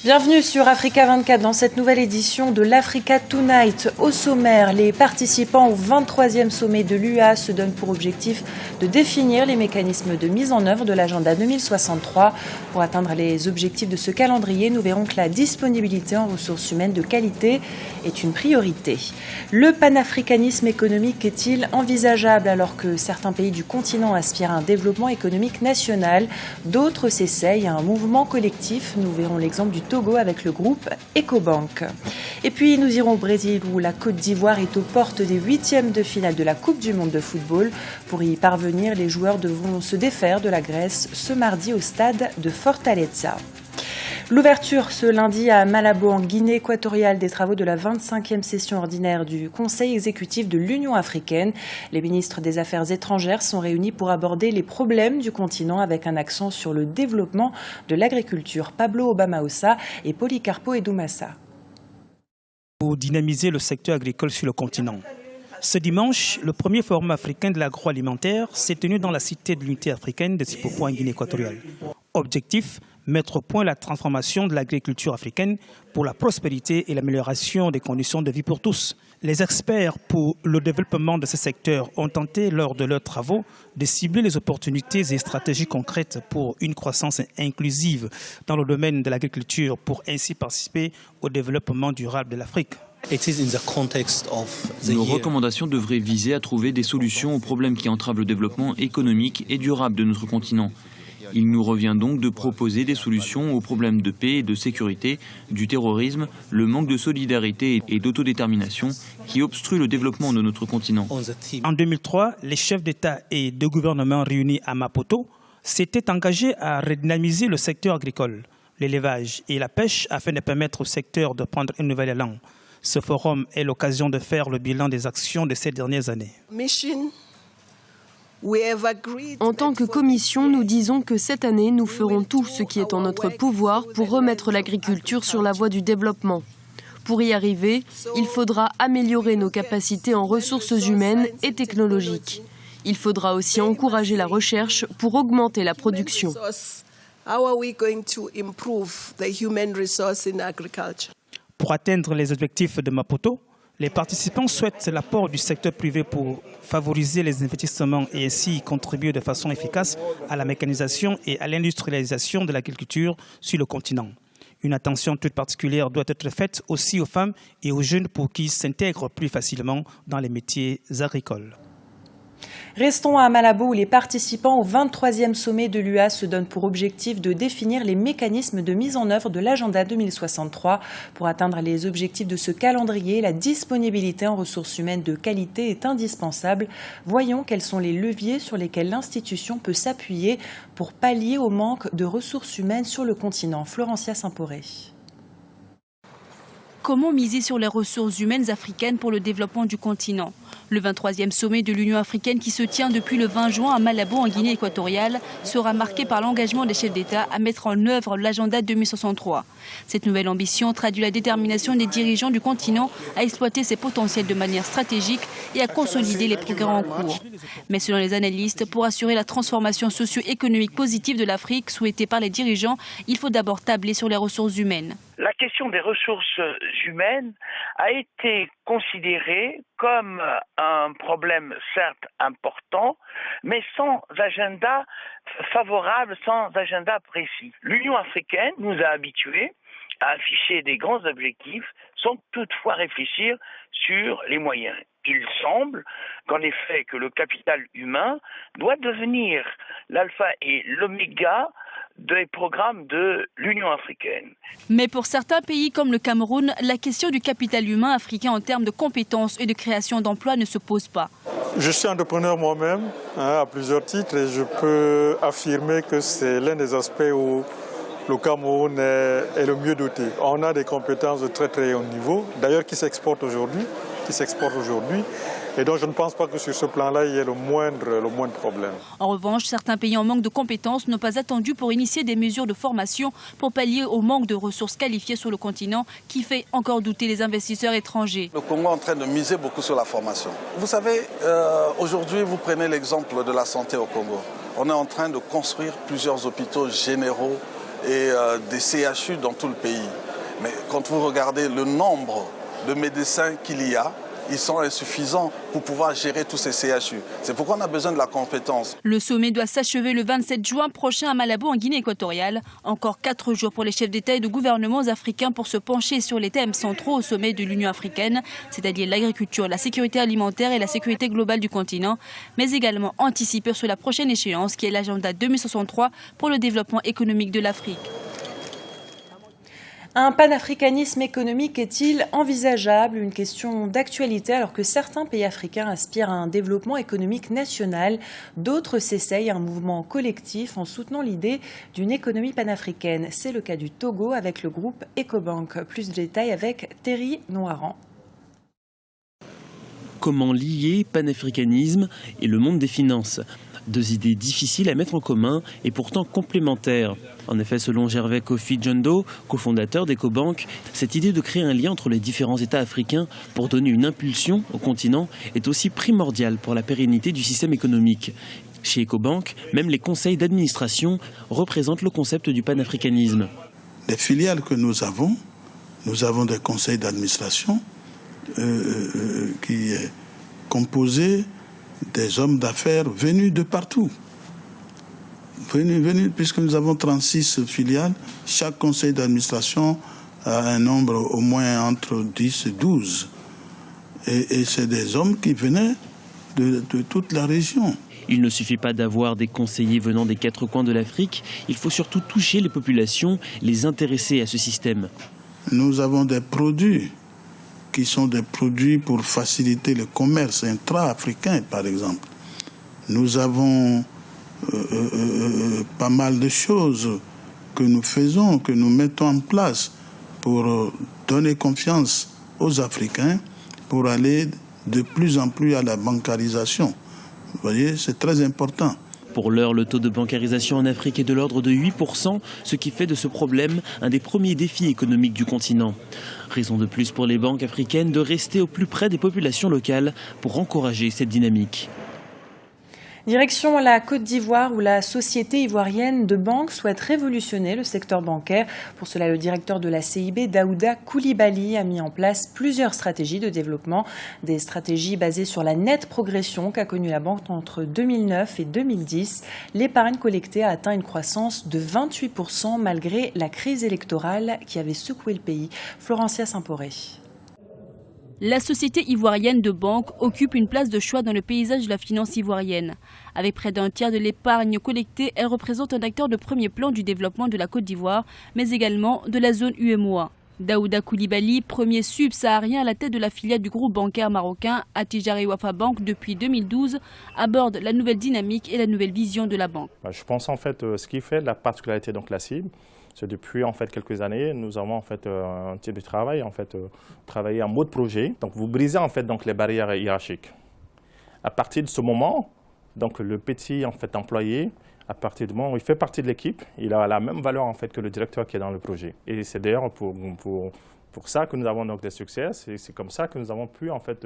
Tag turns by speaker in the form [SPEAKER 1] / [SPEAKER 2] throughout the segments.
[SPEAKER 1] Bienvenue sur Africa 24 dans cette nouvelle édition de l'Africa Tonight. Au sommaire, les participants au 23e sommet de l'UA se donnent pour objectif de définir les mécanismes de mise en œuvre de l'agenda 2063. Pour atteindre les objectifs de ce calendrier, nous verrons que la disponibilité en ressources humaines de qualité est une priorité. Le panafricanisme économique est-il envisageable alors que certains pays du continent aspirent à un développement économique national? D'autres s'essayent à un mouvement collectif. Nous verrons l'exemple du Togo avec le groupe Ecobank. Et puis nous irons au Brésil où la Côte d'Ivoire est aux portes des 8e de finale de la Coupe du Monde de football. Pour y parvenir, les joueurs devront se défaire de la Grèce ce mardi au stade de Fortaleza. L'ouverture ce lundi à Malabo en Guinée équatoriale des travaux de la 25e session ordinaire du Conseil exécutif de l'Union africaine. Les ministres des Affaires étrangères sont réunis pour aborder les problèmes du continent avec un accent sur le développement de l'agriculture. Pablo Obamaossa et Policarpo Edoumassa.
[SPEAKER 2] Pour dynamiser le secteur agricole sur le continent. Ce dimanche, le premier forum africain de l'agroalimentaire s'est tenu dans la cité de l'unité africaine de Sipopo en Guinée équatoriale. Objectif, mettre au point la transformation de l'agriculture africaine pour la prospérité et l'amélioration des conditions de vie pour tous. Les experts pour le développement de ce secteur ont tenté lors de leurs travaux de cibler les opportunités et stratégies concrètes pour une croissance inclusive dans le domaine de l'agriculture pour ainsi participer au développement durable de l'Afrique.
[SPEAKER 3] Nos recommandations devraient viser à trouver des solutions aux problèmes qui entravent le développement économique et durable de notre continent. Il nous revient donc de proposer des solutions aux problèmes de paix et de sécurité, du terrorisme, le manque de solidarité et d'autodétermination qui obstruent le développement de notre continent.
[SPEAKER 2] En 2003, les chefs d'État et de gouvernement réunis à Maputo s'étaient engagés à redynamiser le secteur agricole, l'élevage et la pêche afin de permettre au secteur de prendre un nouvel élan. Ce forum est l'occasion de faire le bilan des actions de ces dernières années.
[SPEAKER 4] En tant que commission, nous disons que cette année, nous ferons tout ce qui est en notre pouvoir pour remettre l'agriculture sur la voie du développement. Pour y arriver, il faudra améliorer nos capacités en ressources humaines et technologiques. Il faudra aussi encourager la recherche pour augmenter la production.
[SPEAKER 2] Pour atteindre les objectifs de Maputo, les participants souhaitent l'apport du secteur privé pour favoriser les investissements et ainsi contribuer de façon efficace à la mécanisation et à l'industrialisation de l'agriculture sur le continent. Une attention toute particulière doit être faite aussi aux femmes et aux jeunes pour qu'ils s'intègrent plus facilement dans les métiers agricoles.
[SPEAKER 1] Restons à Malabo où les participants au 23e sommet de l'UA se donnent pour objectif de définir les mécanismes de mise en œuvre de l'agenda 2063. Pour atteindre les objectifs de ce calendrier, la disponibilité en ressources humaines de qualité est indispensable. Voyons quels sont les leviers sur lesquels l'institution peut s'appuyer pour pallier au manque de ressources humaines sur le continent. Florencia Saint-Poré.
[SPEAKER 5] Comment miser sur les ressources humaines africaines pour le développement du continent? Le 23e sommet de l'Union africaine qui se tient depuis le 20 juin à Malabo en Guinée équatoriale sera marqué par l'engagement des chefs d'État à mettre en œuvre l'agenda 2063. Cette nouvelle ambition traduit la détermination des dirigeants du continent à exploiter ses potentiels de manière stratégique et à consolider les progrès en cours. Mais selon les analystes, pour assurer la transformation socio-économique positive de l'Afrique souhaitée par les dirigeants, il faut d'abord tabler sur les ressources humaines.
[SPEAKER 6] La question des ressources humaines a été considérée comme un problème certes important, mais sans agenda favorable, sans agenda précis. L'Union africaine nous a habitués à afficher des grands objectifs sans toutefois réfléchir sur les moyens. Il semble qu'en effet que le capital humain doit devenir l'alpha et l'oméga des programmes de l'Union africaine.
[SPEAKER 5] Mais pour certains pays comme le Cameroun, la question du capital humain africain en termes de compétences et de création d'emplois ne se pose pas.
[SPEAKER 7] Je suis entrepreneur moi-même à plusieurs titres et je peux affirmer que c'est l'un des aspects où le Cameroun est le mieux doté. On a des compétences de très très haut niveau, d'ailleurs qui s'exportent aujourd'hui. Et donc je ne pense pas que sur ce plan-là, il y ait le moindre problème.
[SPEAKER 5] En revanche, certains pays en manque de compétences n'ont pas attendu pour initier des mesures de formation pour pallier au manque de ressources qualifiées sur le continent qui fait encore douter les investisseurs étrangers.
[SPEAKER 8] Le Congo est en train de miser beaucoup sur la formation. Vous savez, aujourd'hui, vous prenez l'exemple de la santé au Congo. On est en train de construire plusieurs hôpitaux généraux et des CHU dans tout le pays. Mais quand vous regardez le nombre de médecins qu'il y a, ils sont insuffisants pour pouvoir gérer tous ces CHU. C'est pourquoi on a besoin de la compétence.
[SPEAKER 5] Le sommet doit s'achever le 27 juin prochain à Malabo, en Guinée équatoriale. Encore 4 jours pour les chefs d'État et de gouvernements africains pour se pencher sur les thèmes centraux au sommet de l'Union africaine, c'est-à-dire l'agriculture, la sécurité alimentaire et la sécurité globale du continent, mais également anticiper sur la prochaine échéance qui est l'agenda 2063 pour le développement économique de l'Afrique.
[SPEAKER 1] Un panafricanisme économique est-il envisageable? Une question d'actualité alors que certains pays africains aspirent à un développement économique national. D'autres s'essayent à un mouvement collectif en soutenant l'idée d'une économie panafricaine. C'est le cas du Togo avec le groupe Ecobank. Plus de détails avec Thierry Noiran.
[SPEAKER 9] Comment lier panafricanisme et le monde des finances? Deux idées difficiles à mettre en commun et pourtant complémentaires. En effet, selon Gervais Kofi Djondo, cofondateur d'Ecobank, cette idée de créer un lien entre les différents États africains pour donner une impulsion au continent est aussi primordiale pour la pérennité du système économique. Chez Ecobank, même les conseils d'administration représentent le concept du panafricanisme.
[SPEAKER 10] Les filiales que nous avons des conseils d'administration qui est composé des hommes d'affaires venus de partout. Venus, puisque nous avons 36 filiales, chaque conseil d'administration a un nombre au moins entre 10 et 12. Et c'est des hommes qui venaient de toute la région.
[SPEAKER 9] Il ne suffit pas d'avoir des conseillers venant des 4 coins de l'Afrique, il faut surtout toucher les populations, les intéresser à ce système.
[SPEAKER 10] Nous avons des produits qui sont des produits pour faciliter le commerce intra-africain, par exemple. Nous avons pas mal de choses que nous faisons, que nous mettons en place pour donner confiance aux Africains, pour aller de plus en plus à la bancarisation. Vous voyez, c'est très important.
[SPEAKER 9] Pour l'heure, le taux de bancarisation en Afrique est de l'ordre de 8%, ce qui fait de ce problème un des premiers défis économiques du continent. Raison de plus pour les banques africaines de rester au plus près des populations locales pour encourager cette dynamique.
[SPEAKER 1] Direction la Côte d'Ivoire où la société ivoirienne de banque souhaite révolutionner le secteur bancaire. Pour cela, le directeur de la CIB, Daouda Koulibaly, a mis en place plusieurs stratégies de développement. Des stratégies basées sur la nette progression qu'a connue la banque entre 2009 et 2010. L'épargne collectée a atteint une croissance de 28% malgré la crise électorale qui avait secoué le pays. Florencia Saint-Poré.
[SPEAKER 5] La société ivoirienne de banque occupe une place de choix dans le paysage de la finance ivoirienne. Avec près d'un tiers de l'épargne collectée, elle représente un acteur de premier plan du développement de la Côte d'Ivoire, mais également de la zone UEMOA. Daouda Koulibaly, premier subsaharien à la tête de la filiale du groupe bancaire marocain Attijari Wafa Bank depuis 2012, aborde la nouvelle dynamique et la nouvelle vision de la banque.
[SPEAKER 11] Je pense en fait ce qui fait la particularité de la cible. C'est depuis en fait quelques années, nous avons en fait un type de travail, travailler en mode projet. Donc vous brisez en fait donc les barrières hiérarchiques. À partir de ce moment, donc le petit en fait employé, à partir du moment où il fait partie de l'équipe, il a la même valeur en fait que le directeur qui est dans le projet. Et c'est d'ailleurs pour ça que nous avons donc des succès. C'est comme ça que nous avons pu en fait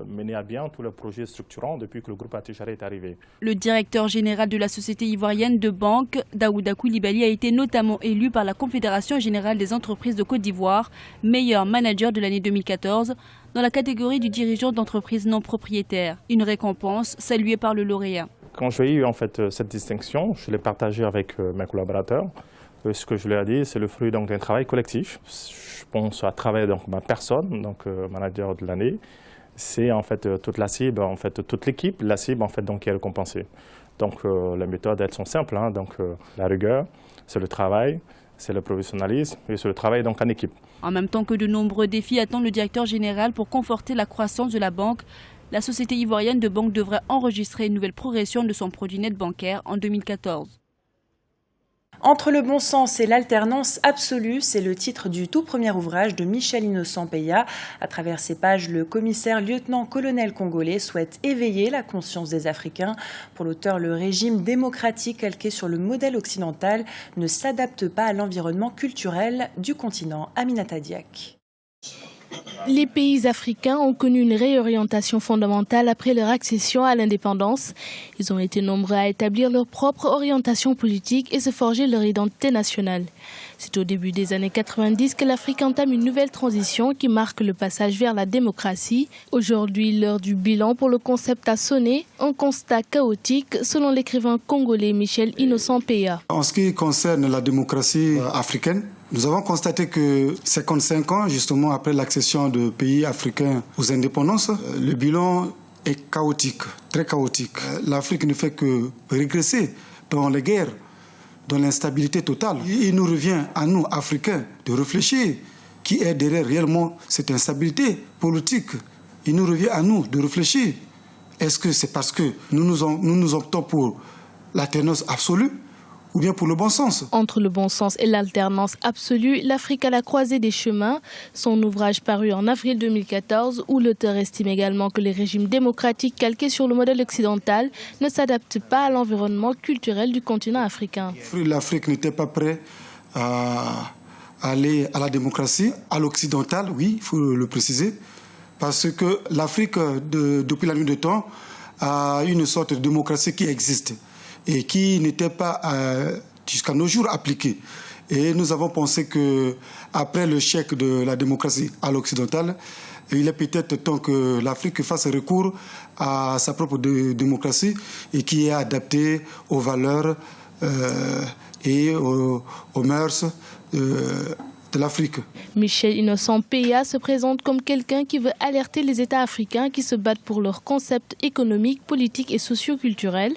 [SPEAKER 11] mener à bien tout le projet structurant depuis que le groupe Attijari est arrivé.
[SPEAKER 5] Le directeur général de la société ivoirienne de banque, Daouda Koulibaly, a été notamment élu par la Confédération générale des entreprises de Côte d'Ivoire, meilleur manager de l'année 2014, dans la catégorie du dirigeant d'entreprise non propriétaire. Une récompense saluée par le lauréat.
[SPEAKER 11] Quand j'ai eu en fait cette distinction, je l'ai partagée avec mes collaborateurs. Ce que je leur ai dit, c'est le fruit d'un travail collectif. Je pense à travers donc ma personne, donc manager de l'année. C'est en fait toute la cible, en fait toute l'équipe, la cible en fait donc qui est récompensée. Donc les méthodes elles sont simples, hein, donc la rigueur, c'est le travail, c'est le professionnalisme et c'est le travail donc en équipe.
[SPEAKER 5] En même temps que de nombreux défis attendent le directeur général pour conforter la croissance de la banque, la société ivoirienne de banque devrait enregistrer une nouvelle progression de son produit net bancaire en 2014.
[SPEAKER 1] Entre le bon sens et l'alternance absolue, c'est le titre du tout premier ouvrage de Michel Innocent Peya. À travers ces pages, le commissaire lieutenant-colonel congolais souhaite éveiller la conscience des Africains. Pour l'auteur, le régime démocratique calqué sur le modèle occidental ne s'adapte pas à l'environnement culturel du continent. Aminata Diak.
[SPEAKER 12] Les pays africains ont connu une réorientation fondamentale après leur accession à l'indépendance. Ils ont été nombreux à établir leur propre orientation politique et se forger leur identité nationale. C'est au début des années 90 que l'Afrique entame une nouvelle transition qui marque le passage vers la démocratie. Aujourd'hui, l'heure du bilan pour le concept a sonné, un constat chaotique selon l'écrivain congolais Michel Innocent Peya.
[SPEAKER 13] En ce qui concerne la démocratie africaine, nous avons constaté que 55 ans, justement après l'accession de pays africains aux indépendances, le bilan est chaotique, très chaotique. L'Afrique ne fait que régresser dans les guerres, dans l'instabilité totale. Il nous revient à nous, Africains, de réfléchir qui est derrière réellement cette instabilité politique. Il nous revient à nous de réfléchir. Est-ce que c'est parce que nous nous optons pour l'alternance absolue ou bien pour le bon sens?
[SPEAKER 12] Entre le bon sens et l'alternance absolue, l'Afrique à la croisée des chemins, son ouvrage paru en avril 2014, où l'auteur estime également que les régimes démocratiques calqués sur le modèle occidental ne s'adaptent pas à l'environnement culturel du continent africain.
[SPEAKER 13] L'Afrique n'était pas prête à aller à la démocratie, à l'occidental, oui, il faut le préciser, parce que l'Afrique, depuis la nuit des temps, a une sorte de démocratie qui existe et qui n'était pas jusqu'à nos jours appliquée. Et nous avons pensé qu'après le chèque de la démocratie à l'occidental, il est peut-être temps que l'Afrique fasse recours à sa propre démocratie et qui est adaptée aux valeurs et aux mœurs de l'Afrique.
[SPEAKER 12] Michel Innocent Peya se présente comme quelqu'un qui veut alerter les États africains qui se battent pour leurs concepts économiques, politiques et socio-culturels.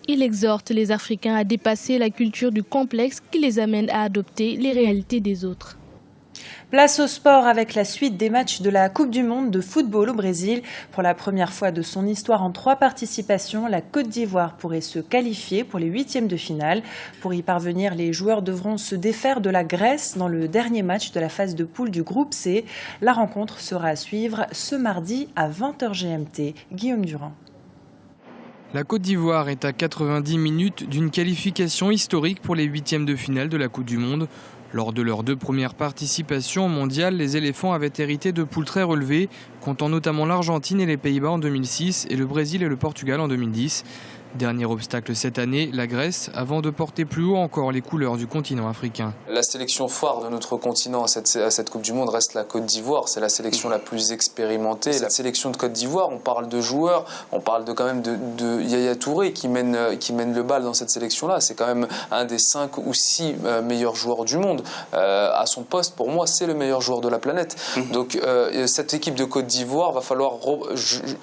[SPEAKER 12] Il exhorte les Africains à dépasser la culture du complexe qui les amène à adopter les réalités des autres.
[SPEAKER 1] Place au sport avec la suite des matchs de la Coupe du Monde de football au Brésil. Pour la première fois de son histoire en 3 participations, la Côte d'Ivoire pourrait se qualifier pour les 8e de finale. Pour y parvenir, les joueurs devront se défaire de la Grèce dans le dernier match de la phase de poule du groupe C. La rencontre sera à suivre ce mardi à 20h GMT. Guillaume Durand.
[SPEAKER 14] La Côte d'Ivoire est à 90 minutes d'une qualification historique pour les 8e de finale de la Coupe du Monde. Lors de leurs 2 premières participations mondiales, les éléphants avaient hérité de poules très relevées, comptant notamment l'Argentine et les Pays-Bas en 2006 et le Brésil et le Portugal en 2010. Dernier obstacle cette année, la Grèce, avant de porter plus haut encore les couleurs du continent africain.
[SPEAKER 15] La sélection phare de notre continent à cette Coupe du Monde reste la Côte d'Ivoire. C'est la sélection la plus expérimentée. La sélection de Côte d'Ivoire, on parle de joueurs, on parle quand même de Yaya Touré qui mène le bal dans cette sélection-là. C'est quand même un des 5 ou 6 meilleurs joueurs du monde. À son poste, pour moi, c'est le meilleur joueur de la planète. Donc cette équipe de Côte d'Ivoire,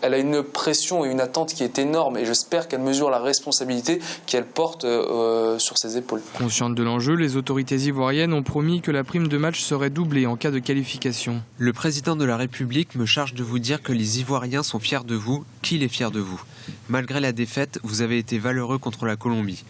[SPEAKER 15] elle a une pression et une attente qui est énorme et j'espère qu'elle mesure la responsabilité qu'elle porte sur ses épaules.
[SPEAKER 14] Consciente de l'enjeu, les autorités ivoiriennes ont promis que la prime de match serait doublée en cas de qualification.
[SPEAKER 16] Le président de la République me charge de vous dire que les Ivoiriens sont fiers de vous, qu'il est fier de vous. Malgré la défaite, vous avez été valeureux contre la Colombie.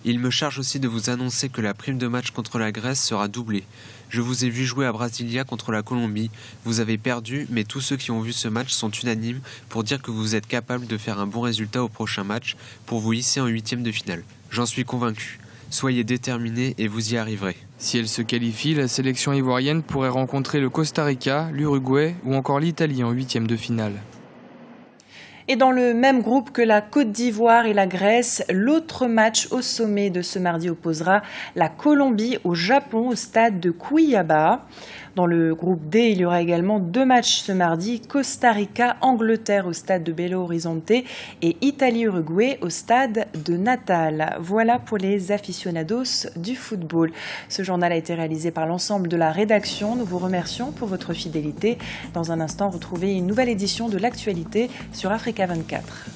[SPEAKER 16] Il me charge aussi de vous annoncer que la prime de match contre la Grèce sera doublée. Je vous ai vu jouer à Brasilia contre la Colombie. Vous avez perdu, mais tous ceux qui ont vu ce match sont unanimes pour dire que vous êtes capable de faire un bon résultat au prochain match pour vous hisser en 8e de finale. J'en suis convaincu. Soyez déterminés et vous y arriverez.
[SPEAKER 14] Si elle se qualifie, la sélection ivoirienne pourrait rencontrer le Costa Rica, l'Uruguay ou encore l'Italie en 8e de finale.
[SPEAKER 1] Et dans le même groupe que la Côte d'Ivoire et la Grèce, l'autre match au sommet de ce mardi opposera la Colombie au Japon au stade de Cuiabá. Dans le groupe D, il y aura également 2 matchs ce mardi, Costa Rica-Angleterre au stade de Belo Horizonte et Italie-Uruguay au stade de Natal. Voilà pour les aficionados du football. Ce journal a été réalisé par l'ensemble de la rédaction. Nous vous remercions pour votre fidélité. Dans un instant, retrouvez une nouvelle édition de l'actualité sur Africa 24.